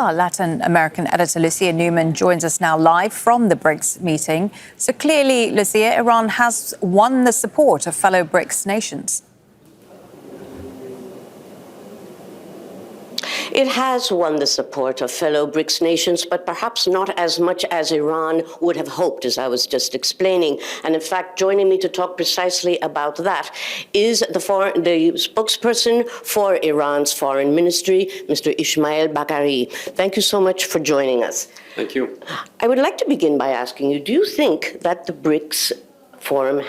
Our Latin American editor Lucia Newman joins us now live from the BRICS meeting. So clearly, Lucia, Iran has won the support of fellow BRICS nations. It has won the support of fellow BRICS nations, but perhaps not as much as Iran would have hoped, as I was just explaining. And in fact, joining me to talk precisely about that is the spokesperson for Iran's foreign ministry, Mr. Esmail Baghaei. Thank you so much for joining us. Thank you. I would like to begin by asking you, do you think that the BRICS Forum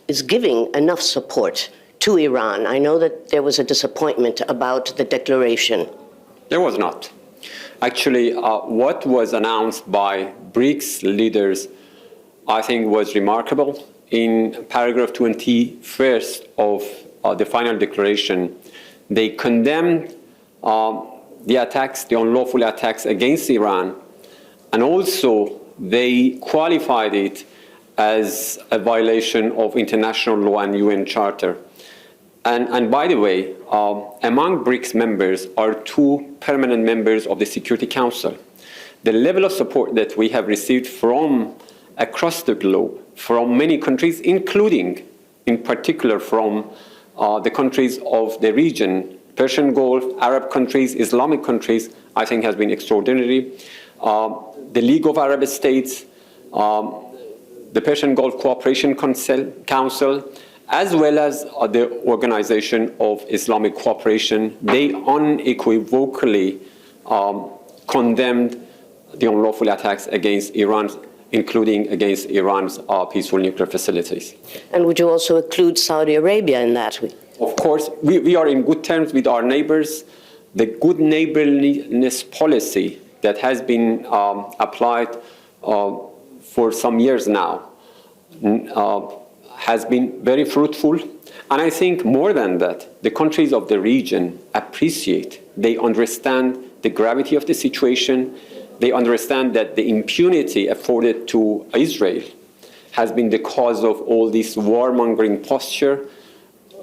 is giving enough support to Iran? I know that there was a disappointment about the declaration. There was not. Actually, what was announced by BRICS leaders, I think, was remarkable. In paragraph 21st of the final declaration, they condemned the attacks, the unlawful attacks against Iran, and also they qualified it as a violation of international law and UN Charter. And by the way, among BRICS members are 2 permanent members of the Security Council. The level of support that we have received from across the globe, from many countries, including, in particular, from the countries of the region, Persian Gulf, Arab countries, Islamic countries, I think has been extraordinary. The League of Arab States, the Persian Gulf Cooperation Council, as well as the Organization of Islamic Cooperation, they unequivocally condemned the unlawful attacks against Iran, including against Iran's peaceful nuclear facilities. And would you also include Saudi Arabia in that? Of course, we are in good terms with our neighbors. The good neighborliness policy that has been applied for some years now has been very fruitful. And I think more than that, the countries of the region appreciate, they understand the gravity of the situation. They understand that the impunity afforded to Israel has been the cause of all this warmongering posture.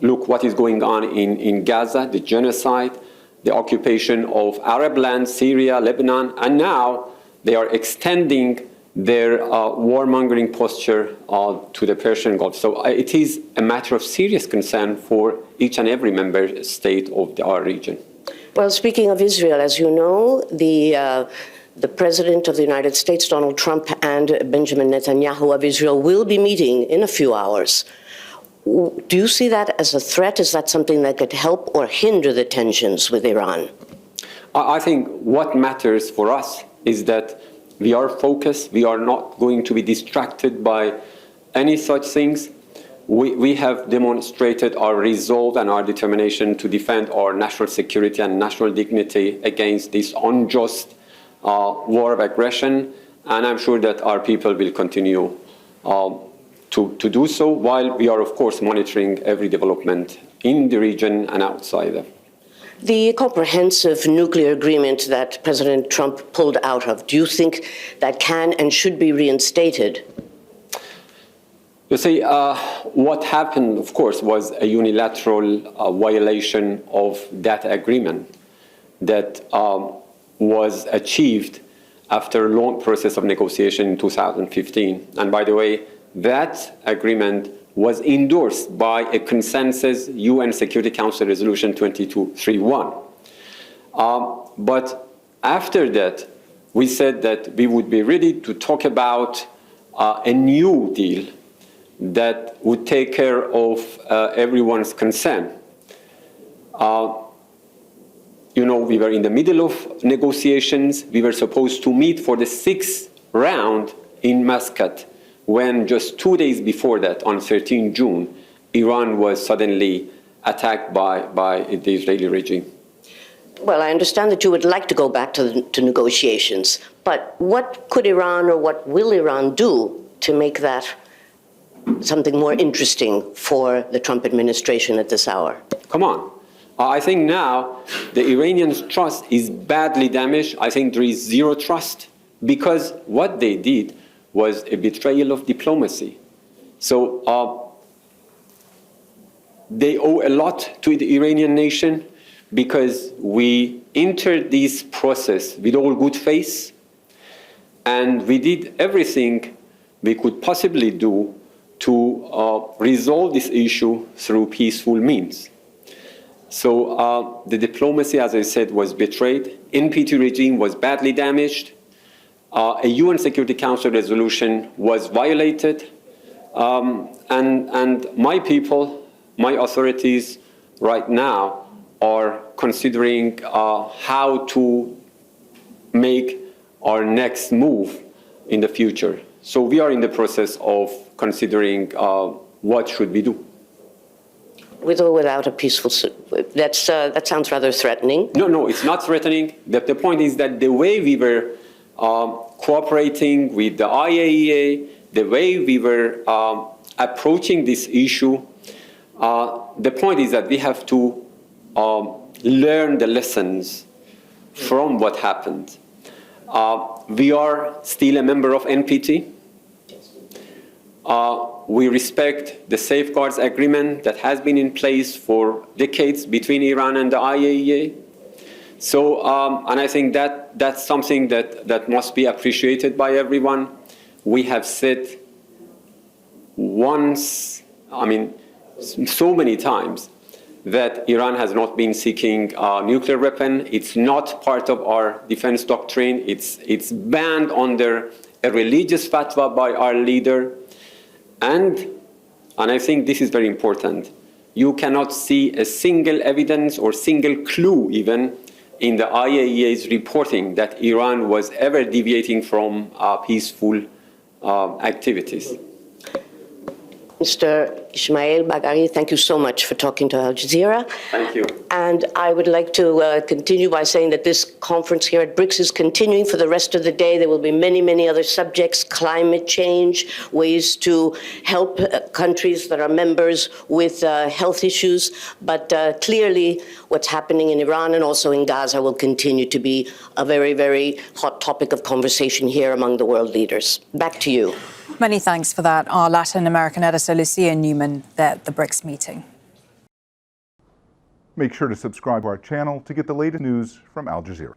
Look what is going on in Gaza, the genocide, the occupation of Arab land, Syria, Lebanon, and now they are extending their warmongering posture to the Persian Gulf. So it is a matter of serious concern for each and every member state of our region. Well, speaking of Israel, as you know, the President of the United States, Donald Trump, and Benjamin Netanyahu of Israel will be meeting in a few hours. Do you see that as a threat? Is that something that could help or hinder the tensions with Iran? I think what matters for us is that we are focused. We are not going to be distracted by any such things. We have demonstrated our resolve and our determination to defend our national security and national dignity against this unjust war of aggression. And I'm sure that our people will continue to do so, while we are, of course, monitoring every development in the region and outside of. The comprehensive nuclear agreement that President Trump pulled out of, do you think that can and should be reinstated? You see, what happened, of course, was a unilateral violation of that agreement that was achieved after a long process of negotiation in 2015. And by the way, that agreement was endorsed by a consensus UN Security Council Resolution 2231. But after that, we said that we would be ready to talk about a new deal that would take care of everyone's concern. You know, we were in the middle of negotiations. We were supposed to meet for the 6th round in Muscat, when just 2 days before that, on 13 June, Iran was suddenly attacked by the Israeli regime. Well, I understand that you would like to go back to negotiations, but what could Iran or what will Iran do to make that something more interesting for the Trump administration at this hour? Come on. I think now the Iranians' trust is badly damaged. I think there is zero trust, because what they did was a betrayal of diplomacy. So they owe a lot to the Iranian nation. because we entered this process with all good faith, and we did everything we could possibly do to resolve this issue through peaceful means. So the diplomacy, as I said, was betrayed. NPT regime was badly damaged. A UN Security Council resolution was violated. And my people, my authorities right now are considering how to make our next move in the future. So we are in the process of considering what should we do. With or without a peaceful, that sounds rather threatening. No, it's not threatening. The point is that the way we were cooperating with the IAEA, the way we were approaching this issue, the point is that we have to learn the lessons from what happened. We are still a member of NPT. We respect the safeguards agreement that has been in place for decades between Iran and the IAEA. So, and I think that that's something that must be appreciated by everyone. We have said once, so many times, that Iran has not been seeking a nuclear weapon. It's not part of our defense doctrine. It's banned under a religious fatwa by our leader. And I think this is very important. You cannot see a single evidence or single clue even in the IAEA's reporting that Iran was ever deviating from peaceful activities. Mr. Esmail Baghaei, thank you so much for talking to Al Jazeera. Thank you. And I would like to continue by saying that this conference here at BRICS is continuing for the rest of the day. There will be many, many other subjects: climate change, ways to help countries that are members with health issues. But clearly, what's happening in Iran and also in Gaza will continue to be a very, very hot topic of conversation here among the world leaders. Back to you. Many thanks for that, our Latin American editor, Lucia Newman, there at the BRICS meeting. Make sure to subscribe to our channel to get the latest news from Al Jazeera.